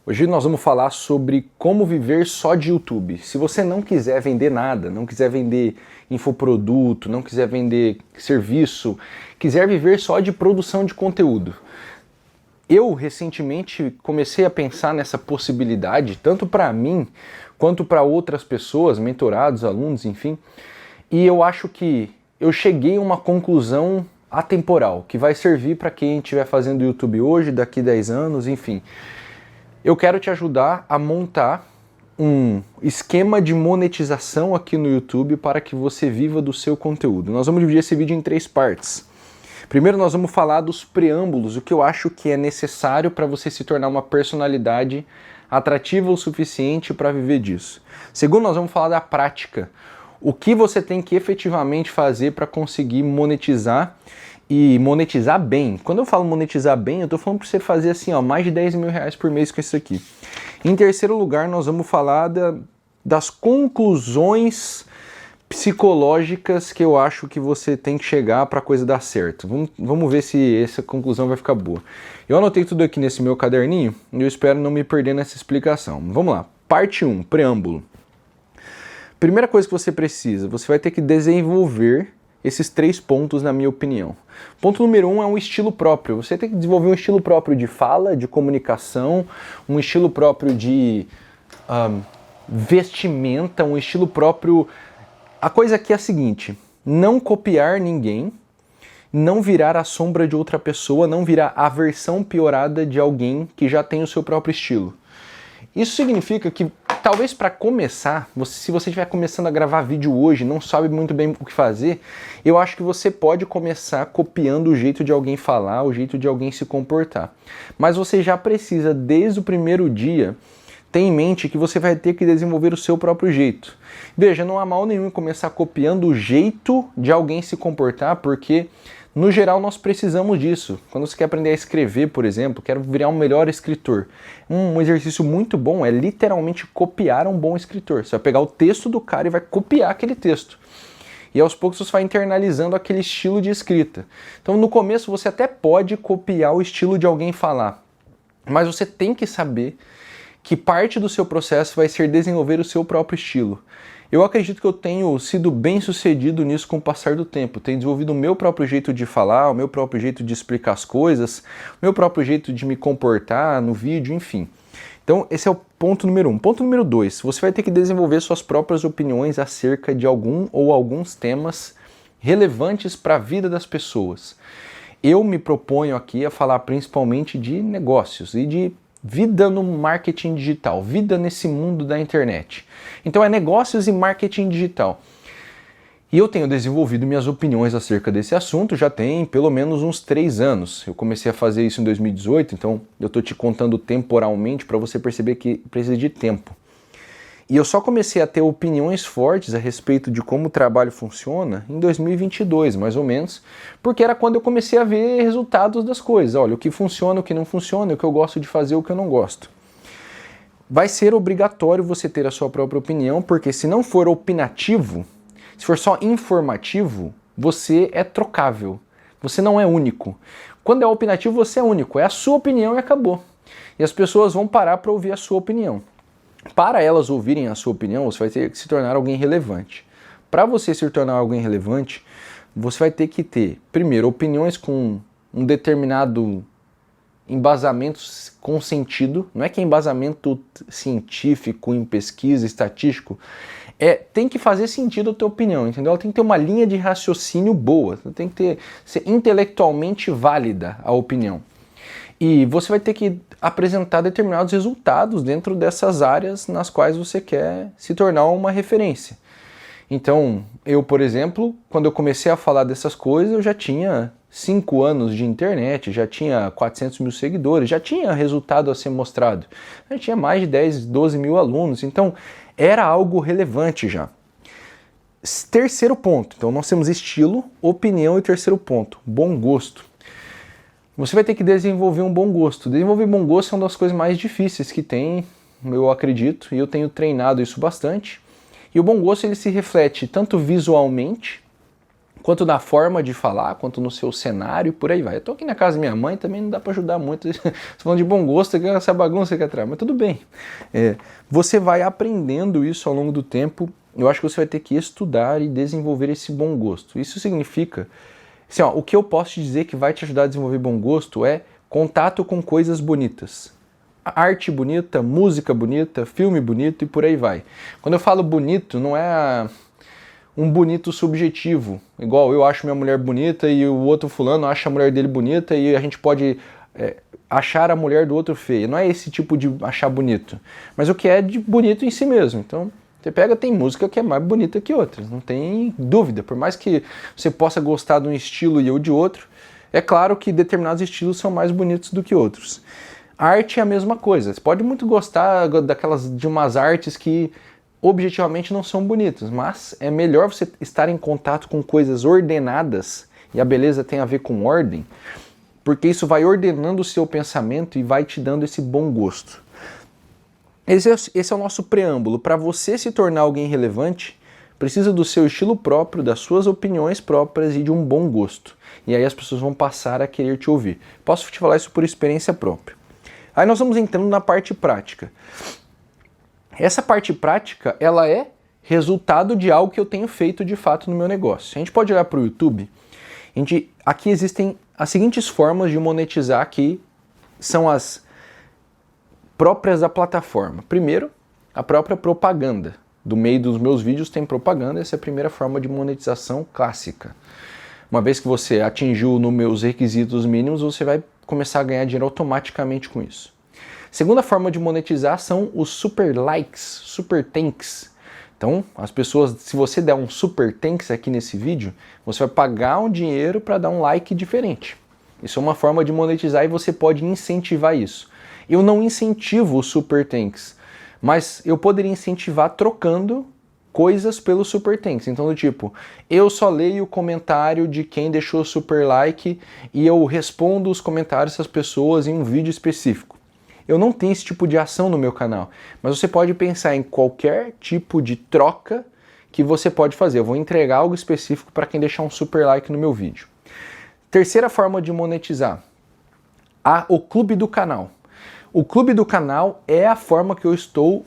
Hoje nós vamos falar sobre como viver só de YouTube. Se você não quiser vender nada, não quiser vender infoproduto, não quiser vender serviço, quiser viver só de produção de conteúdo. Eu recentemente comecei a pensar nessa possibilidade, tanto para mim quanto para outras pessoas, mentorados, alunos, enfim. E eu acho que eu cheguei a uma conclusão atemporal, que vai servir para quem estiver fazendo YouTube hoje, daqui 10 anos, enfim. Eu quero te ajudar a montar um esquema de monetização aqui no YouTube para que você viva do seu conteúdo. Nós vamos dividir esse vídeo em 3 partes. Primeiro nós vamos falar dos preâmbulos, o que eu acho que é necessário para você se tornar uma personalidade atrativa o suficiente para viver disso. Segundo, nós vamos falar da prática, o que você tem que efetivamente fazer para conseguir monetizar e monetizar bem. Quando eu falo monetizar bem, eu estou falando para você fazer assim, ó, mais de 10 mil reais por mês com isso aqui. Em terceiro lugar, nós vamos falar das conclusões psicológicas que eu acho que você tem que chegar para a coisa dar certo. Vamos ver se essa conclusão vai ficar boa. Eu anotei tudo aqui nesse meu caderninho e eu espero não me perder nessa explicação. Vamos lá. Parte 1, preâmbulo. Primeira coisa que você precisa, você vai ter que desenvolver esses 3 pontos, na minha opinião. Ponto número 1 é um estilo próprio. Você tem que desenvolver um estilo próprio de fala, de comunicação, um estilo próprio de vestimenta, um estilo próprio. A coisa aqui é a seguinte: não copiar ninguém, não virar a sombra de outra pessoa, não virar a versão piorada de alguém que já tem o seu próprio estilo. Isso significa que, talvez para começar, se você estiver começando a gravar vídeo hoje, não sabe muito bem o que fazer, eu acho que você pode começar copiando o jeito de alguém falar, o jeito de alguém se comportar. Mas você já precisa, desde o primeiro dia, ter em mente que você vai ter que desenvolver o seu próprio jeito. Veja, não há mal nenhum em começar copiando o jeito de alguém se comportar, porque no geral nós precisamos disso. Quando você quer aprender a escrever, por exemplo, quero virar um melhor escritor. Um exercício muito bom é literalmente copiar um bom escritor. Você vai pegar o texto do cara e vai copiar aquele texto. E aos poucos você vai internalizando aquele estilo de escrita. Então no começo você até pode copiar o estilo de alguém falar, mas você tem que saber que parte do seu processo vai ser desenvolver o seu próprio estilo. Eu acredito que eu tenho sido bem sucedido nisso com o passar do tempo. Tenho desenvolvido o meu próprio jeito de falar, o meu próprio jeito de explicar as coisas, o meu próprio jeito de me comportar no vídeo, enfim. Então esse é o ponto número 1. Ponto número 2, você vai ter que desenvolver suas próprias opiniões acerca de algum ou alguns temas relevantes para a vida das pessoas. Eu me proponho aqui a falar principalmente de negócios e de vida no marketing digital, vida nesse mundo da internet. Então é negócios e marketing digital. E eu tenho desenvolvido minhas opiniões acerca desse assunto já tem pelo menos uns 3 anos. Eu comecei a fazer isso em 2018, então eu estou te contando temporalmente para você perceber que precisa de tempo. E eu só comecei a ter opiniões fortes a respeito de como o trabalho funciona em 2022, mais ou menos, porque era quando eu comecei a ver resultados das coisas. Olha, o que funciona, o que não funciona, o que eu gosto de fazer, o que eu não gosto. Vai ser obrigatório você ter a sua própria opinião, porque se não for opinativo, se for só informativo, você é trocável. Você não é único. Quando é opinativo, você é único. É a sua opinião e acabou. E as pessoas vão parar para ouvir a sua opinião. Para elas ouvirem a sua opinião, você vai ter que se tornar alguém relevante. Para você se tornar alguém relevante, você vai ter que ter, primeiro, opiniões com um determinado embasamento com sentido. Não é que é embasamento científico, em pesquisa, estatístico. Tem que fazer sentido a tua opinião, entendeu? Ela tem que ter uma linha de raciocínio boa. Tem que ser intelectualmente válida a opinião. E você vai ter que apresentar determinados resultados dentro dessas áreas nas quais você quer se tornar uma referência. Então, eu, por exemplo, quando eu comecei a falar dessas coisas, eu já tinha 5 anos de internet, já tinha 400 mil seguidores, já tinha resultado a ser mostrado. Já tinha mais de 10, 12 mil alunos, então era algo relevante já. Terceiro ponto, então nós temos estilo, opinião e terceiro ponto, bom gosto. Você vai ter que desenvolver um bom gosto. Desenvolver bom gosto é uma das coisas mais difíceis que tem, eu acredito, e eu tenho treinado isso bastante. E o bom gosto ele se reflete tanto visualmente, quanto na forma de falar, quanto no seu cenário, por aí vai. Eu tô aqui na casa da minha mãe, também não dá para ajudar muito. Você falando de bom gosto, que essa bagunça que atrás, mas tudo bem. Você vai aprendendo isso ao longo do tempo. Eu acho que você vai ter que estudar e desenvolver esse bom gosto. Isso significa, assim, ó, o que eu posso te dizer que vai te ajudar a desenvolver bom gosto é contato com coisas bonitas. Arte bonita, música bonita, filme bonito e por aí vai. Quando eu falo bonito, não é um bonito subjetivo, igual eu acho minha mulher bonita e o outro fulano acha a mulher dele bonita e a gente pode achar a mulher do outro feia. Não é esse tipo de achar bonito, mas o que é de bonito em si mesmo. Então, você pega, tem música que é mais bonita que outras, não tem dúvida. Por mais que você possa gostar de um estilo e eu de outro, é claro que determinados estilos são mais bonitos do que outros. Arte é a mesma coisa. Você pode muito gostar de umas artes que objetivamente não são bonitas, mas é melhor você estar em contato com coisas ordenadas, e a beleza tem a ver com ordem, porque isso vai ordenando o seu pensamento e vai te dando esse bom gosto. Esse é o nosso preâmbulo. Para você se tornar alguém relevante, precisa do seu estilo próprio, das suas opiniões próprias e de um bom gosto. E aí as pessoas vão passar a querer te ouvir. Posso te falar isso por experiência própria. Aí nós vamos entrando na parte prática. Essa parte prática, ela é resultado de algo que eu tenho feito de fato no meu negócio. A gente pode olhar para o YouTube, aqui existem as seguintes formas de monetizar que são as próprias da plataforma. Primeiro, a própria propaganda. Do meio dos meus vídeos tem propaganda, essa é a primeira forma de monetização clássica. Uma vez que você atingiu nos meus requisitos mínimos, você vai começar a ganhar dinheiro automaticamente com isso. Segunda forma de monetizar são os super likes, super thanks. Então, as pessoas, se você der um super thanks aqui nesse vídeo, você vai pagar um dinheiro para dar um like diferente. Isso é uma forma de monetizar e você pode incentivar isso. Eu não incentivo o super thanks, mas eu poderia incentivar trocando coisas pelo super thanks. Então, do tipo, eu só leio o comentário de quem deixou super like e eu respondo os comentários das pessoas em um vídeo específico. Eu não tenho esse tipo de ação no meu canal, mas você pode pensar em qualquer tipo de troca que você pode fazer. Eu vou entregar algo específico para quem deixar um super like no meu vídeo. Terceira forma de monetizar, o clube do canal. O clube do canal é a forma que eu estou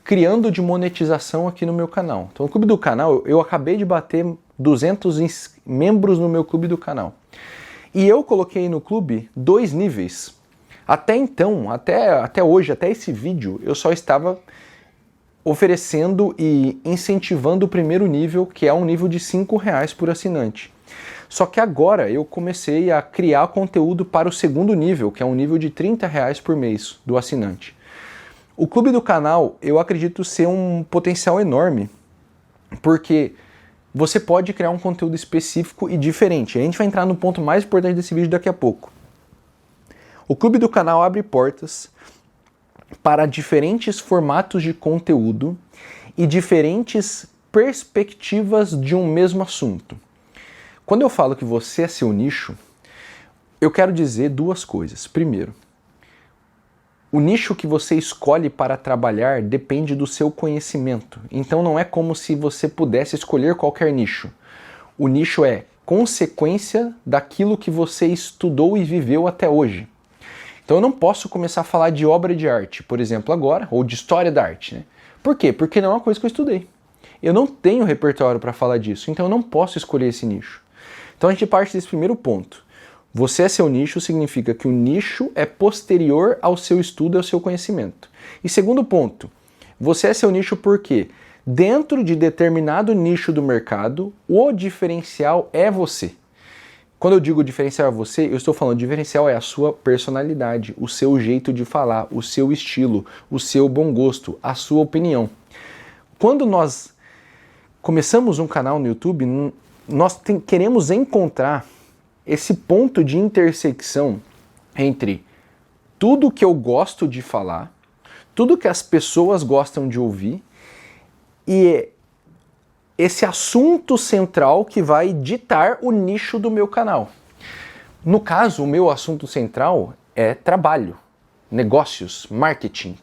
criando de monetização aqui no meu canal. Então, o clube do canal, eu acabei de bater 200 membros no meu clube do canal. E eu coloquei no clube 2 níveis. Até então, até hoje, até esse vídeo, eu só estava oferecendo e incentivando o primeiro nível, que é um nível de R$5 por assinante. Só que agora eu comecei a criar conteúdo para o segundo nível, que é um nível de R$30 por mês do assinante. O clube do canal, eu acredito ser um potencial enorme, porque você pode criar um conteúdo específico e diferente. A gente vai entrar no ponto mais importante desse vídeo daqui a pouco. O clube do canal abre portas para diferentes formatos de conteúdo e diferentes perspectivas de um mesmo assunto. Quando eu falo que você é seu nicho, eu quero dizer duas coisas. Primeiro, o nicho que você escolhe para trabalhar depende do seu conhecimento. Então não é como se você pudesse escolher qualquer nicho. O nicho é consequência daquilo que você estudou e viveu até hoje. Então eu não posso começar a falar de obra de arte, por exemplo, agora, ou de história da arte, né? Por quê? Porque não é uma coisa que eu estudei. Eu não tenho repertório para falar disso, então eu não posso escolher esse nicho. Então a gente parte desse primeiro ponto. Você é seu nicho significa que o nicho é posterior ao seu estudo e ao seu conhecimento. E segundo ponto, você é seu nicho porque dentro de determinado nicho do mercado, o diferencial é você. Quando eu digo diferencial é você, eu estou falando diferencial é a sua personalidade, o seu jeito de falar, o seu estilo, o seu bom gosto, a sua opinião. Quando nós começamos um canal no YouTube, nós queremos encontrar esse ponto de intersecção entre tudo que eu gosto de falar, tudo que as pessoas gostam de ouvir e esse assunto central que vai ditar o nicho do meu canal. No caso, o meu assunto central é trabalho, negócios, marketing,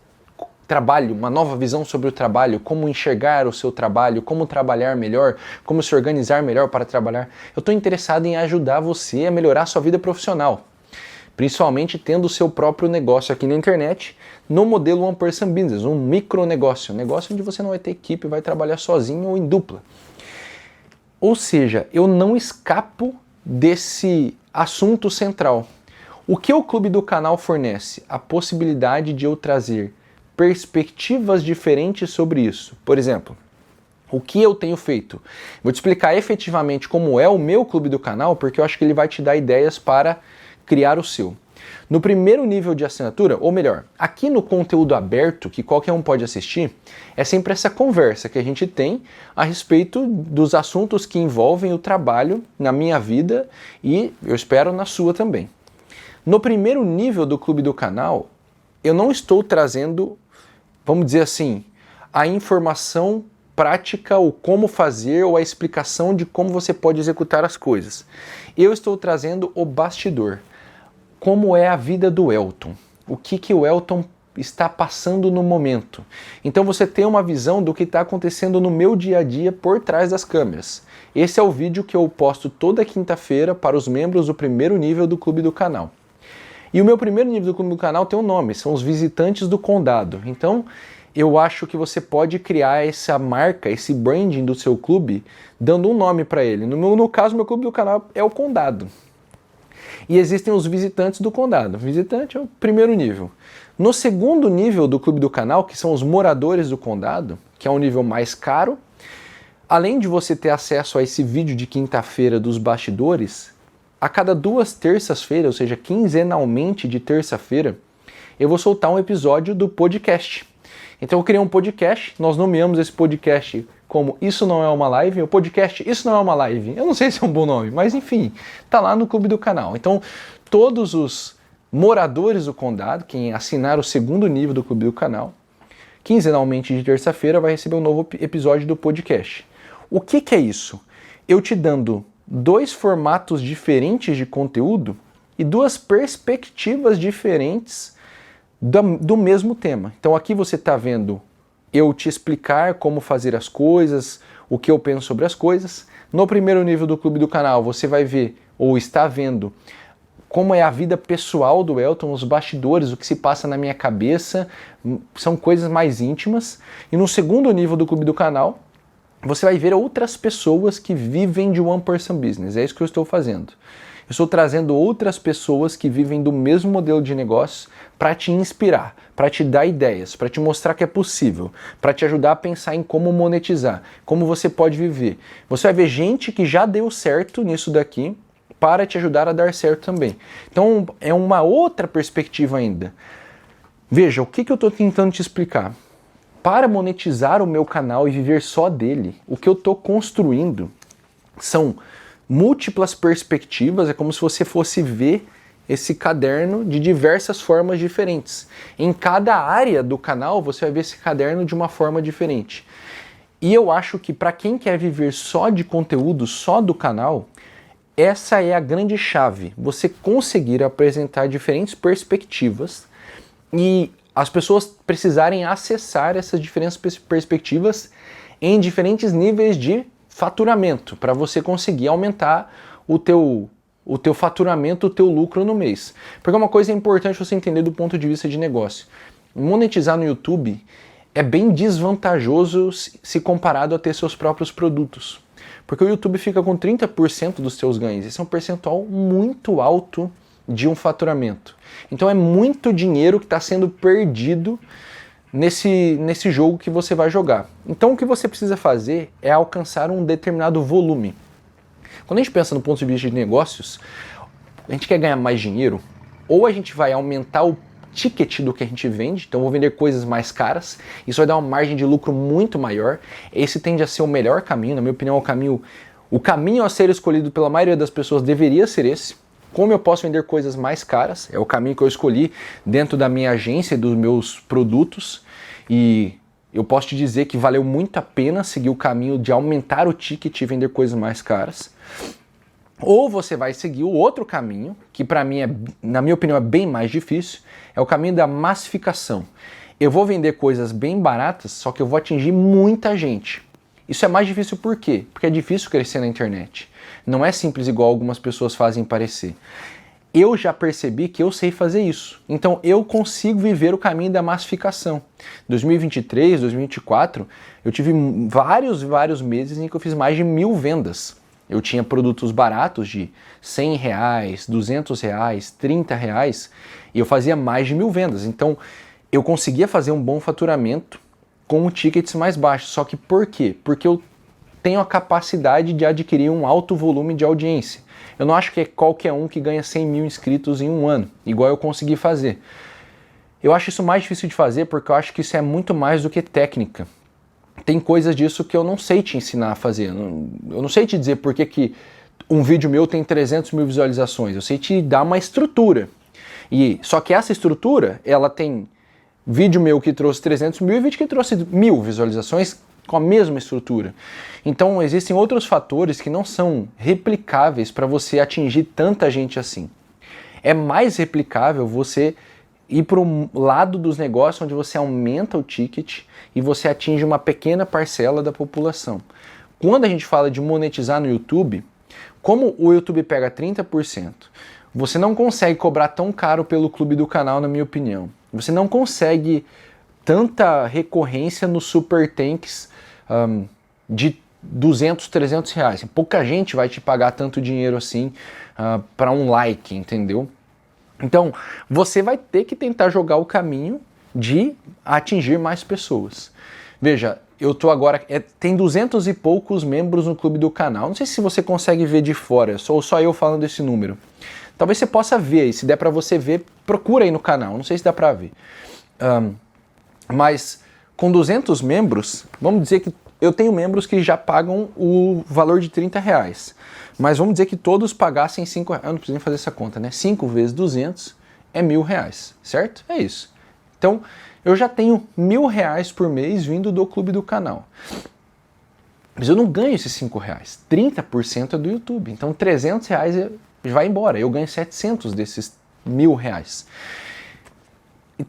trabalho, uma nova visão sobre o trabalho, como enxergar o seu trabalho, como trabalhar melhor, como se organizar melhor para trabalhar. Eu estou interessado em ajudar você a melhorar a sua vida profissional, principalmente tendo o seu próprio negócio aqui na internet, no modelo One Person Business, um micronegócio, um negócio onde você não vai ter equipe, vai trabalhar sozinho ou em dupla. Ou seja, eu não escapo desse assunto central. O que o Clube do Canal fornece? A possibilidade de eu trazer perspectivas diferentes sobre isso. Por exemplo, o que eu tenho feito? Vou te explicar efetivamente como é o meu Clube do Canal, porque eu acho que ele vai te dar ideias para criar o seu. No primeiro nível de assinatura, ou melhor, aqui no conteúdo aberto, que qualquer um pode assistir, é sempre essa conversa que a gente tem a respeito dos assuntos que envolvem o trabalho na minha vida e, eu espero, na sua também. No primeiro nível do Clube do Canal, eu não estou trazendo, vamos dizer assim, a informação prática, o como fazer ou a explicação de como você pode executar as coisas. Eu estou trazendo o bastidor. Como é a vida do Elton? O que o Elton está passando no momento? Então você tem uma visão do que está acontecendo no meu dia a dia por trás das câmeras. Esse é o vídeo que eu posto toda quinta-feira para os membros do primeiro nível do Clube do Canal. E o meu primeiro nível do Clube do Canal tem um nome, são os visitantes do condado. Então, eu acho que você pode criar essa marca, esse branding do seu clube, dando um nome para ele. No caso, meu Clube do Canal é o condado. E existem os visitantes do condado. Visitante é o primeiro nível. No segundo nível do Clube do Canal, que são os moradores do condado, que é um nível mais caro, além de você ter acesso a esse vídeo de quinta-feira dos bastidores, a cada 2 terças-feiras, ou seja, quinzenalmente de terça-feira, eu vou soltar um episódio do podcast. Então eu criei um podcast, nós nomeamos esse podcast como Isso Não É Uma Live, o podcast Isso Não É Uma Live. Eu não sei se é um bom nome, mas enfim, tá lá no Clube do Canal. Então todos os moradores do condado, quem assinar o segundo nível do Clube do Canal, quinzenalmente de terça-feira vai receber um novo episódio do podcast. O que é isso? Eu te dando 2 formatos diferentes de conteúdo e 2 perspectivas diferentes do mesmo tema. Então aqui você está vendo eu te explicar como fazer as coisas, o que eu penso sobre as coisas. No primeiro nível do Clube do Canal você vai ver, ou está vendo, como é a vida pessoal do Elton, os bastidores, o que se passa na minha cabeça, são coisas mais íntimas. E no segundo nível do Clube do Canal, você vai ver outras pessoas que vivem de One Person Business. É isso que eu estou fazendo. Eu estou trazendo outras pessoas que vivem do mesmo modelo de negócio para te inspirar, para te dar ideias, para te mostrar que é possível, para te ajudar a pensar em como monetizar, como você pode viver. Você vai ver gente que já deu certo nisso daqui para te ajudar a dar certo também. Então é uma outra perspectiva ainda. Veja, o que eu estou tentando te explicar? Para monetizar o meu canal e viver só dele, o que eu estou construindo são múltiplas perspectivas, é como se você fosse ver esse caderno de diversas formas diferentes. Em cada área do canal você vai ver esse caderno de uma forma diferente. E eu acho que para quem quer viver só de conteúdo, só do canal, essa é a grande chave. Você conseguir apresentar diferentes perspectivas e as pessoas precisarem acessar essas diferentes perspectivas em diferentes níveis de faturamento, para você conseguir aumentar o teu faturamento, o teu lucro no mês. Porque uma coisa é importante você entender do ponto de vista de negócio. Monetizar no YouTube é bem desvantajoso se comparado a ter seus próprios produtos. Porque o YouTube fica com 30% dos seus ganhos. Esse é um percentual muito alto de um faturamento. Então é muito dinheiro que está sendo perdido nesse jogo que você vai jogar. Então o que você precisa fazer é alcançar um determinado volume. Quando a gente pensa no ponto de vista de negócios, a gente quer ganhar mais dinheiro, ou a gente vai aumentar o ticket do que a gente vende, então eu vou vender coisas mais caras, isso vai dar uma margem de lucro muito maior. Esse tende a ser o melhor caminho, na minha opinião, o caminho a ser escolhido pela maioria das pessoas deveria ser esse. Como eu posso vender coisas mais caras, é o caminho que eu escolhi dentro da minha agência e dos meus produtos, e eu posso te dizer que valeu muito a pena seguir o caminho de aumentar o ticket e vender coisas mais caras. Ou você vai seguir o outro caminho, que para mim na minha opinião, é bem mais difícil, é o caminho da massificação. Eu vou vender coisas bem baratas, só que eu vou atingir muita gente. Isso é mais difícil por quê? Porque é difícil crescer na internet. Não é simples igual algumas pessoas fazem parecer. Eu já percebi que eu sei fazer isso. Então eu consigo viver o caminho da massificação. 2023, 2024, eu tive vários meses em que eu fiz mais de 1000 vendas. Eu tinha produtos baratos de R$100, R$200, R$30 e eu fazia mais de 1000 vendas. Então eu conseguia fazer um bom faturamento com tickets mais baixos. Só que por quê? Porque eu tenho a capacidade de adquirir um alto volume de audiência. Eu não acho que é qualquer um que ganha 100 mil inscritos em um ano, igual eu consegui fazer. Eu acho isso mais difícil de fazer porque eu acho que isso é muito mais do que técnica. Tem coisas disso que eu não sei te ensinar a fazer. Eu não sei te dizer por que um vídeo meu tem 300 mil visualizações. Eu sei te dar uma estrutura. Só que essa estrutura, ela tem vídeo meu que trouxe 300 mil e vídeo que trouxe 1000 visualizações com a mesma estrutura. Então existem outros fatores que não são replicáveis para você atingir tanta gente assim. É mais replicável você ir para o lado dos negócios onde você aumenta o ticket e você atinge uma pequena parcela da população. Quando a gente fala de monetizar no YouTube, como o YouTube pega 30%, você não consegue cobrar tão caro pelo clube do canal, na minha opinião. Você não consegue tanta recorrência nos super tanks de 200, 300 reais. Pouca gente vai te pagar tanto dinheiro assim para um like, entendeu? Então, você vai ter que tentar jogar o caminho de atingir mais pessoas. Veja, eu tô agora... tem 200 e poucos membros no clube do canal. Não sei se você consegue ver de fora, ou só eu falando esse número. Talvez você possa ver, e se der para você ver, procura aí no canal. Não sei se dá para ver. Mas com 200 membros, vamos dizer que eu tenho membros que já pagam o valor de 30 reais. Mas vamos dizer que todos pagassem 5 reais. Eu não preciso nem fazer essa conta, né? 5 vezes 200 é 1000 reais, certo? É isso. Então, eu já tenho 1000 reais por mês vindo do clube do canal. Mas eu não ganho esses 5 reais. 30% é do YouTube. Então, 300 reais vai embora. Eu ganho 700 desses 1000 reais.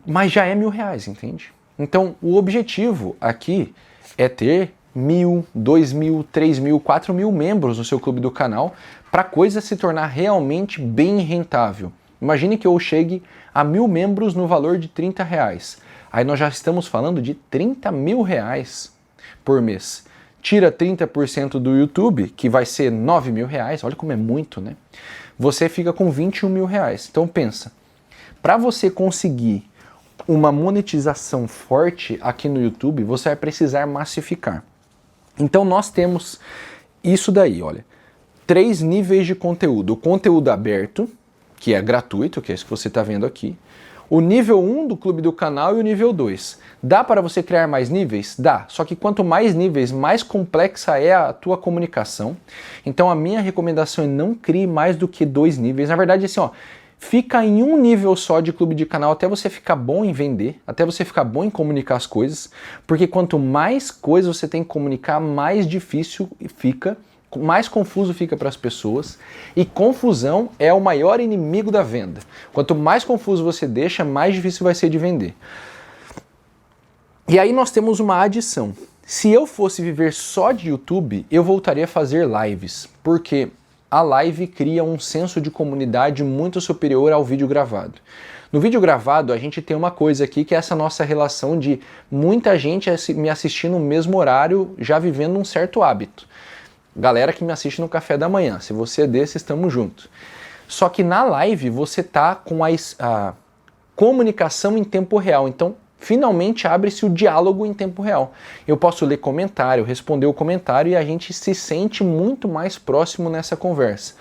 Mas já é 1000 reais, entende? Então, o objetivo aqui é ter 1000, 2000, 3000, 4000 membros no seu clube do canal para a coisa se tornar realmente bem rentável. Imagine que eu chegue a 1000 membros no valor de 30 reais. Aí nós já estamos falando de 30 mil reais por mês. Tira 30% do YouTube, que vai ser 9 mil reais, olha como é muito, né? Você fica com 21 mil reais. Então pensa, para você conseguir uma monetização forte aqui no YouTube, você vai precisar massificar. Então nós temos isso daí, olha, 3 níveis de conteúdo. O conteúdo aberto, que é gratuito, que é isso que você está vendo aqui. O nível 1 do clube do canal e o nível 2. Dá para você criar mais níveis? Dá. Só que quanto mais níveis, mais complexa é a tua comunicação. Então a minha recomendação é não crie mais do que 2 níveis. Na verdade, assim, ó, fica em um nível só de clube de canal até você ficar bom em vender, até você ficar bom em comunicar as coisas, porque quanto mais coisas você tem que comunicar, mais difícil fica, mais confuso fica para as pessoas, e confusão é o maior inimigo da venda. Quanto mais confuso você deixa, mais difícil vai ser de vender. E aí nós temos uma adição. Se eu fosse viver só de YouTube, eu voltaria a fazer lives, porque a live cria um senso de comunidade muito superior ao vídeo gravado. No vídeo gravado, a gente tem uma coisa aqui que é essa nossa relação de muita gente me assistir no mesmo horário, já vivendo um certo hábito. Galera que me assiste no café da manhã, se você é desse, estamos juntos. Só que na live você tá com a comunicação em tempo real, então finalmente abre-se o diálogo em tempo real. Eu posso ler comentário, responder o comentário e a gente se sente muito mais próximo nessa conversa.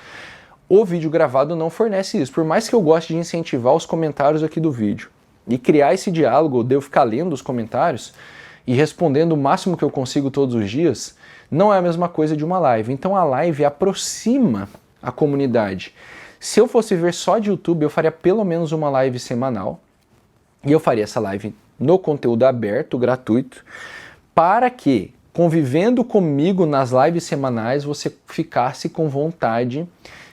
O vídeo gravado não fornece isso. Por mais que eu goste de incentivar os comentários aqui do vídeo e criar esse diálogo, de eu ficar lendo os comentários e respondendo o máximo que eu consigo todos os dias, não é a mesma coisa de uma live. Então a live aproxima a comunidade. Se eu fosse ver só de YouTube, eu faria pelo menos uma live semanal e eu faria essa live no conteúdo aberto, gratuito, para que convivendo comigo nas lives semanais, você ficasse com vontade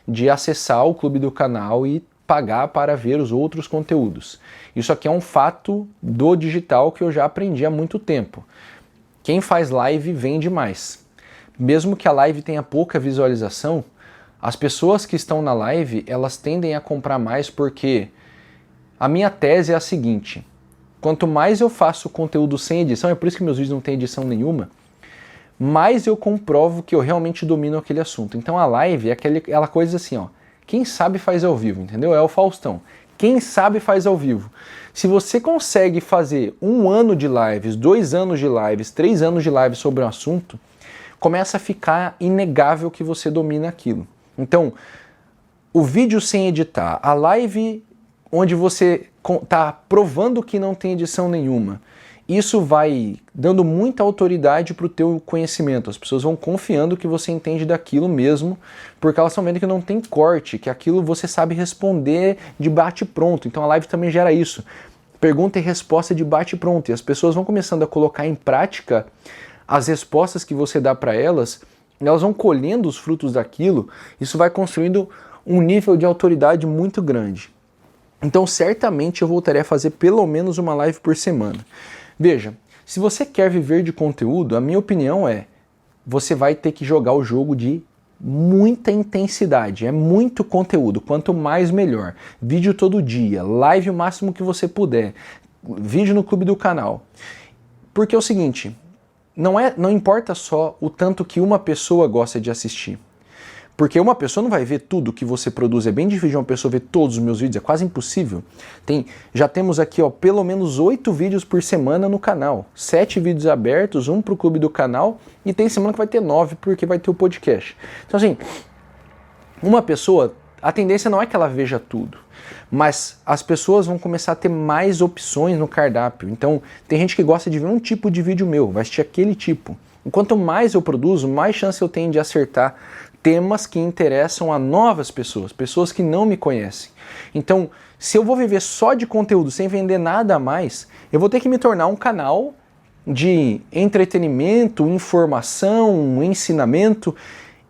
de acessar o clube do canal e pagar para ver os outros conteúdos. Isso aqui é um fato do digital que eu já aprendi há muito tempo. Quem faz live vende mais. Mesmo que a live tenha pouca visualização, as pessoas que estão na live, elas tendem a comprar mais porque a minha tese é a seguinte: quanto mais eu faço conteúdo sem edição, é por isso que meus vídeos não têm edição nenhuma, mais eu comprovo que eu realmente domino aquele assunto. Então a live é aquela coisa assim, ó, quem sabe faz ao vivo, entendeu? É o Faustão. Quem sabe faz ao vivo. Se você consegue fazer 1 ano de lives, 2 anos de lives, 3 anos de lives sobre um assunto, começa a ficar inegável que você domina aquilo. Então, o vídeo sem editar, a live onde você está provando que não tem edição nenhuma, isso vai dando muita autoridade para o teu conhecimento. As pessoas vão confiando que você entende daquilo mesmo, porque elas estão vendo que não tem corte, que aquilo você sabe responder de bate-pronto. Então a live também gera isso. Pergunta e resposta de bate-pronto. E as pessoas vão começando a colocar em prática as respostas que você dá para elas, elas vão colhendo os frutos daquilo, isso vai construindo um nível de autoridade muito grande. Então certamente eu voltarei a fazer pelo menos uma live por semana. Veja, se você quer viver de conteúdo, a minha opinião é, você vai ter que jogar o jogo de muita intensidade, é muito conteúdo, quanto mais melhor. Vídeo todo dia, live o máximo que você puder, vídeo no clube do canal. Porque é o seguinte, não importa só o tanto que uma pessoa gosta de assistir. Porque uma pessoa não vai ver tudo que você produz. É bem difícil de uma pessoa ver todos os meus vídeos, é quase impossível. Já temos aqui pelo menos 8 vídeos por semana no canal. 7 vídeos abertos, 1 para o clube do canal, e tem semana que vai ter 9 porque vai ter o podcast. Então assim, uma pessoa, a tendência não é que ela veja tudo, mas as pessoas vão começar a ter mais opções no cardápio. Então tem gente que gosta de ver um tipo de vídeo meu, vai assistir aquele tipo. Enquanto mais eu produzo, mais chance eu tenho de acertar temas que interessam a novas pessoas, pessoas que não me conhecem. Então, se eu vou viver só de conteúdo sem vender nada a mais, eu vou ter que me tornar um canal de entretenimento, informação, ensinamento.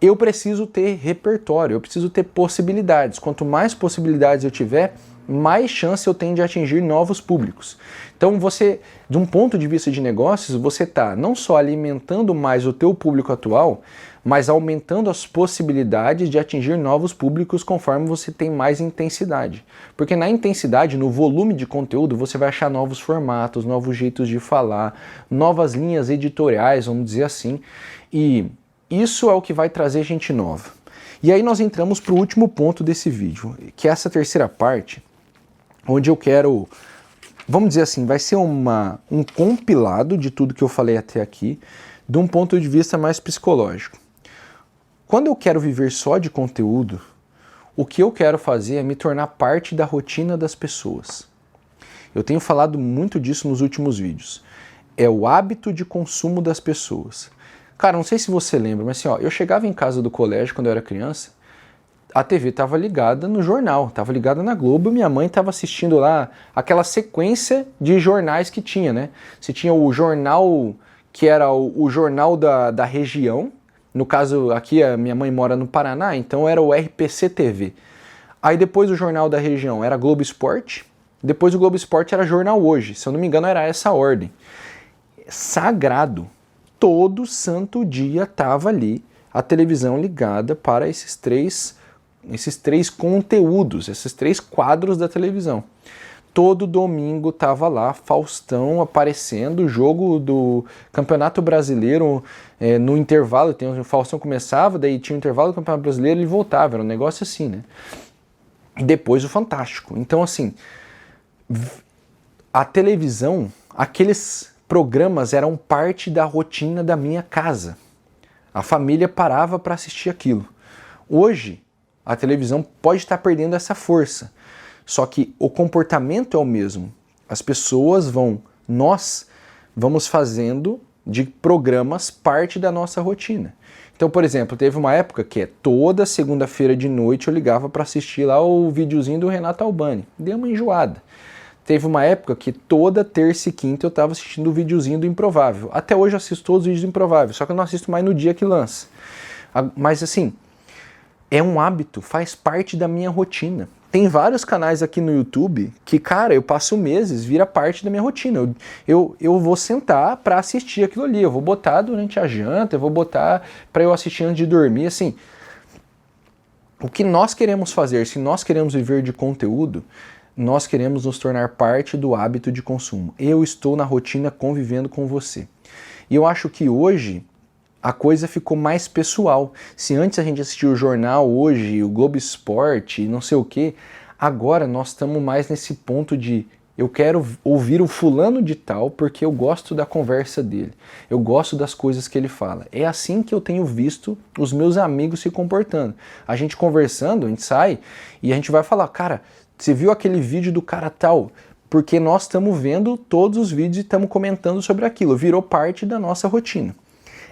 Eu preciso ter repertório, eu preciso ter possibilidades. Quanto mais possibilidades eu tiver, mais chance eu tenho de atingir novos públicos. Então você, de um ponto de vista de negócios, você está não só alimentando mais o teu público atual, mas aumentando as possibilidades de atingir novos públicos conforme você tem mais intensidade. Porque na intensidade, no volume de conteúdo, você vai achar novos formatos, novos jeitos de falar, novas linhas editoriais, vamos dizer assim, e isso é o que vai trazer gente nova. E aí nós entramos para o último ponto desse vídeo, que é essa terceira parte, onde eu quero, vamos dizer assim, vai ser um compilado de tudo que eu falei até aqui, de um ponto de vista mais psicológico. Quando eu quero viver só de conteúdo, o que eu quero fazer é me tornar parte da rotina das pessoas. Eu tenho falado muito disso nos últimos vídeos. É o hábito de consumo das pessoas. Cara, não sei se você lembra, mas assim, eu chegava em casa do colégio quando eu era criança, a TV estava ligada no jornal, estava ligada na Globo, e minha mãe estava assistindo lá aquela sequência de jornais que tinha, né? Você tinha o jornal que era o jornal da região. No caso, aqui a minha mãe mora no Paraná, então era o RPC TV. Aí depois o Jornal da Região era Globo Esporte, depois o Globo Esporte era Jornal Hoje, se eu não me engano era essa a ordem. Sagrado, todo santo dia estava ali a televisão ligada para esses três conteúdos, esses 3 quadros da televisão. Todo domingo tava lá Faustão aparecendo, o jogo do Campeonato Brasileiro, no intervalo, o Faustão começava, daí tinha o intervalo do Campeonato Brasileiro e ele voltava, era um negócio assim, né? E depois o Fantástico. Então assim, a televisão, aqueles programas eram parte da rotina da minha casa. A família parava para assistir aquilo. Hoje, a televisão pode estar perdendo essa força. Só que o comportamento é o mesmo. As pessoas nós vamos fazendo de programas parte da nossa rotina. Então, por exemplo, teve uma época que toda segunda-feira de noite eu ligava para assistir lá o videozinho do Renato Albani. Deu uma enjoada. Teve uma época que toda terça e quinta eu estava assistindo o videozinho do Improvável. Até hoje eu assisto todos os vídeos do Improvável, só que eu não assisto mais no dia que lança. Mas assim, é um hábito, faz parte da minha rotina. Tem vários canais aqui no YouTube que, cara, eu passo meses, vira parte da minha rotina. Eu vou sentar para assistir aquilo ali, eu vou botar durante a janta, eu vou botar para eu assistir antes de dormir, assim. O que nós queremos fazer, se nós queremos viver de conteúdo, nós queremos nos tornar parte do hábito de consumo. Eu estou na rotina convivendo com você. E eu acho que hoje a coisa ficou mais pessoal. Se antes a gente assistia o jornal, hoje o Globo Esporte, não sei o quê, agora nós estamos mais nesse ponto de eu quero ouvir o fulano de tal porque eu gosto da conversa dele, eu gosto das coisas que ele fala. É assim que eu tenho visto os meus amigos se comportando. A gente conversando, a gente sai e a gente vai falar, cara, você viu aquele vídeo do cara tal? Porque nós estamos vendo todos os vídeos e estamos comentando sobre aquilo, virou parte da nossa rotina.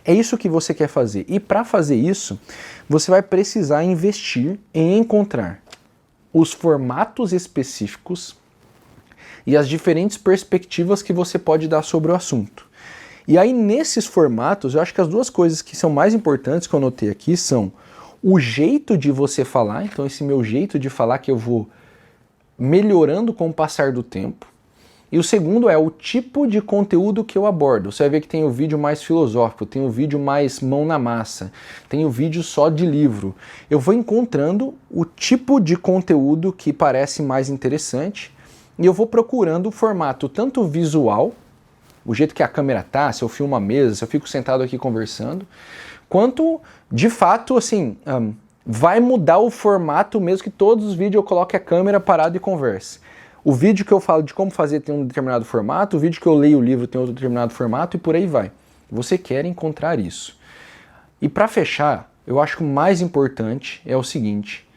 É isso que você quer fazer. E para fazer isso, você vai precisar investir em encontrar os formatos específicos e as diferentes perspectivas que você pode dar sobre o assunto. E aí, nesses formatos, eu acho que as duas coisas que são mais importantes que eu notei aqui são o jeito de você falar, então esse meu jeito de falar que eu vou melhorando com o passar do tempo. E o segundo é o tipo de conteúdo que eu abordo. Você vai ver que tem o vídeo mais filosófico, tem o vídeo mais mão na massa, tem o vídeo só de livro. Eu vou encontrando o tipo de conteúdo que parece mais interessante e eu vou procurando o formato tanto visual, o jeito que a câmera tá, se eu filmo a mesa, se eu fico sentado aqui conversando, quanto de fato, assim, vai mudar o formato mesmo que todos os vídeos eu coloque a câmera parada e converse. O vídeo que eu falo de como fazer tem um determinado formato, o vídeo que eu leio o livro tem outro determinado formato e por aí vai. Você quer encontrar isso. E para fechar, eu acho que o mais importante é o seguinte,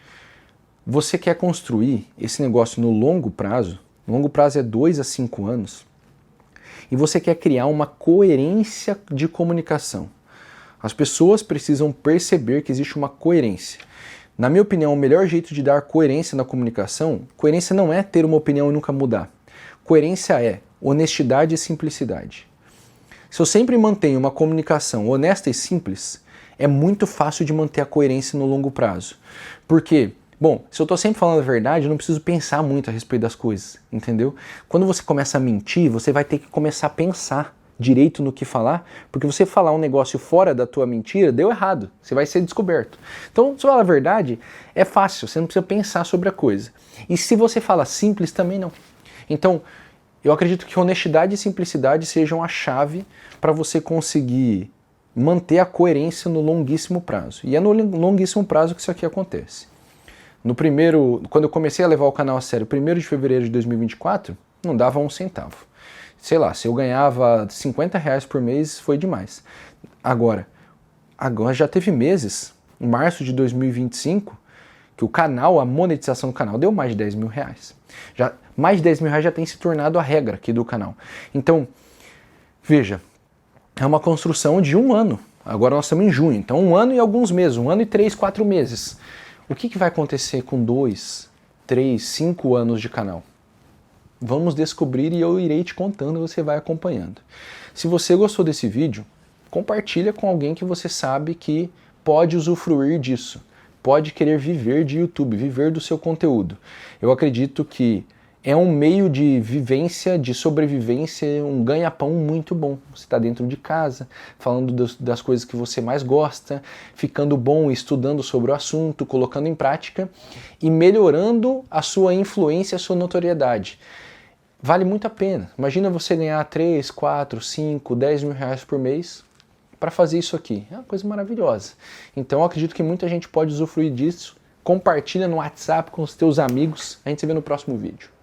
você quer construir esse negócio no longo prazo é 2 a 5 anos, e você quer criar uma coerência de comunicação. As pessoas precisam perceber que existe uma coerência. Na minha opinião, o melhor jeito de dar coerência na comunicação, coerência não é ter uma opinião e nunca mudar. Coerência é honestidade e simplicidade. Se eu sempre mantenho uma comunicação honesta e simples, é muito fácil de manter a coerência no longo prazo. Porque, bom, se eu estou sempre falando a verdade, eu não preciso pensar muito a respeito das coisas, entendeu? Quando você começa a mentir, você vai ter que começar a pensar direito no que falar, porque você falar um negócio fora da tua mentira, deu errado, você vai ser descoberto. Então, se falar a verdade, é fácil, você não precisa pensar sobre a coisa. E se você fala simples, também não. Então, eu acredito que honestidade e simplicidade sejam a chave para você conseguir manter a coerência no longuíssimo prazo. E é no longuíssimo prazo que isso aqui acontece. Quando eu comecei a levar o canal a sério, 1º de fevereiro de 2024, não dava um centavo. Sei lá, se eu ganhava R$50 por mês, foi demais. Agora já teve meses, em março de 2025, que o canal, a monetização do canal deu mais de R$10 mil. Mais de R$10 mil já tem se tornado a regra aqui do canal. Então, veja, é uma construção de 1 ano. Agora nós estamos em junho, então 1 ano e alguns meses, 1 ano e 3, 4 meses. O que vai acontecer com 2, 3, 5 anos de canal? Vamos descobrir e eu irei te contando e você vai acompanhando. Se você gostou desse vídeo, compartilha com alguém que você sabe que pode usufruir disso, pode querer viver de YouTube, viver do seu conteúdo. Eu acredito que é um meio de vivência, de sobrevivência, um ganha-pão muito bom. Você está dentro de casa, falando das coisas que você mais gosta, ficando bom, estudando sobre o assunto, colocando em prática e melhorando a sua influência, a sua notoriedade. Vale muito a pena. Imagina você ganhar 3, 4, 5, 10 mil reais por mês para fazer isso aqui. É uma coisa maravilhosa. Então eu acredito que muita gente pode usufruir disso. Compartilha no WhatsApp com os teus amigos. A gente se vê no próximo vídeo.